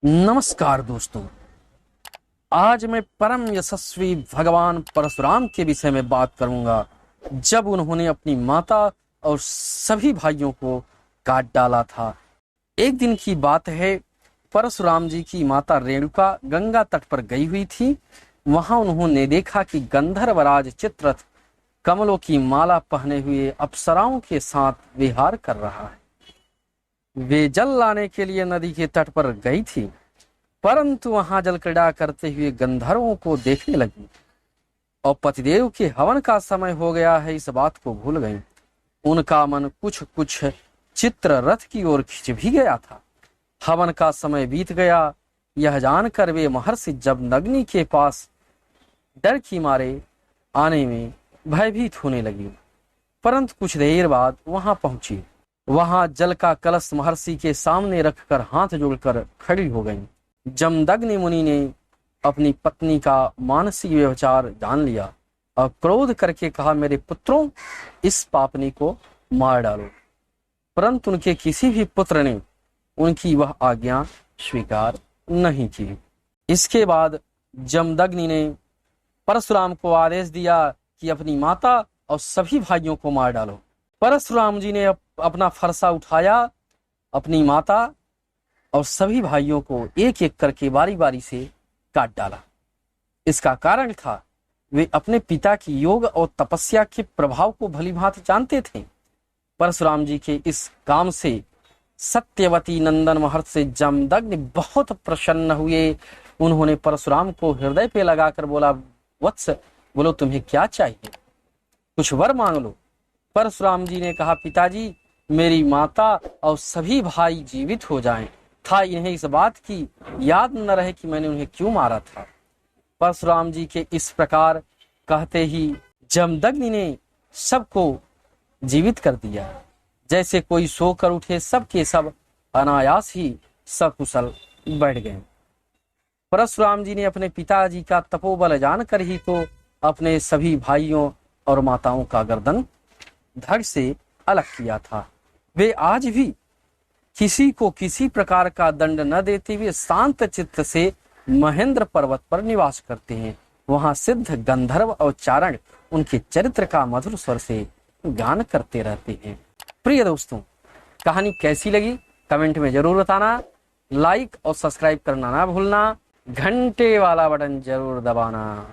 नमस्कार दोस्तों। आज मैं परम यशस्वी भगवान परशुराम के विषय में बात करूंगा, जब उन्होंने अपनी माता और सभी भाइयों को काट डाला था। एक दिन की बात है, परशुराम जी की माता रेणुका गंगा तट पर गई हुई थी। वहां उन्होंने देखा कि गंधर्वराज चित्ररथ कमलों की माला पहने हुए अप्सराओं के साथ विहार कर रहा है। वे जल लाने के लिए नदी के तट पर गई थी, परंतु वहां जल क्रीड़ा करते हुए गंधर्वों को देखने लगी और पतिदेव के हवन का समय हो गया है, इस बात को भूल गई। उनका मन कुछ कुछ चित्ररथ की ओर खिंच भी गया था। हवन का समय बीत गया, यह जानकर वे महर्षि जमदग्नि के पास डर की मारे आने में भयभीत होने लगी, परंतु कुछ देर बाद वहां पहुंची। वहां जल का कलश महर्षि के सामने रखकर हाथ जोड़कर खड़ी हो गई। जमदग्नि मुनि ने अपनी पत्नी का मानसिक व्यभिचार जान लिया और क्रोध करके कहा, मेरे पुत्रों, इस पापनी को मार डालो। परंतु उनके किसी भी पुत्र ने उनकी वह आज्ञा स्वीकार नहीं की। इसके बाद जमदग्नि ने परशुराम को आदेश दिया कि अपनी माता और सभी भाइयों को मार डालो। परशुराम जी ने अपना फरसा उठाया, अपनी माता और सभी भाइयों को एक एक करके बारी बारी से काट डाला। इसका कारण था, वे अपने पिता की योग और तपस्या के प्रभाव को भलीभांति जानते थे। परशुराम जी के इस काम से सत्यवती नंदन महर्षि जमदग्नि बहुत प्रसन्न हुए। उन्होंने परशुराम को हृदय पे लगाकर बोला, वत्स, बोलो तुम्हें क्या चाहिए, कुछ वर मांग लो। परशुराम जी ने कहा, पिताजी, मेरी माता और सभी भाई जीवित हो जाएं। था इन्हें इस बात की याद न रहे कि मैंने उन्हें क्यों मारा था। परशुराम जी के इस प्रकार कहते ही जमदग्नि ने सबको जीवित कर दिया। जैसे कोई सोकर उठे, सब के सब अनायास ही सकुशल बैठ गए। परशुराम जी ने अपने पिताजी का तपोबल जानकर ही तो अपने सभी भाइयों और माताओं का गर्दन धड़ से अलग किया था। वे आज भी किसी को किसी प्रकार का दंड न देते हुए शांत चित्त से महेंद्र पर्वत पर निवास करते हैं। वहां सिद्ध गंधर्व और चारण उनके चरित्र का मधुर स्वर से गान करते रहते हैं। प्रिय दोस्तों, कहानी कैसी लगी कमेंट में जरूर बताना। लाइक और सब्सक्राइब करना ना भूलना, घंटे वाला बटन जरूर दबाना।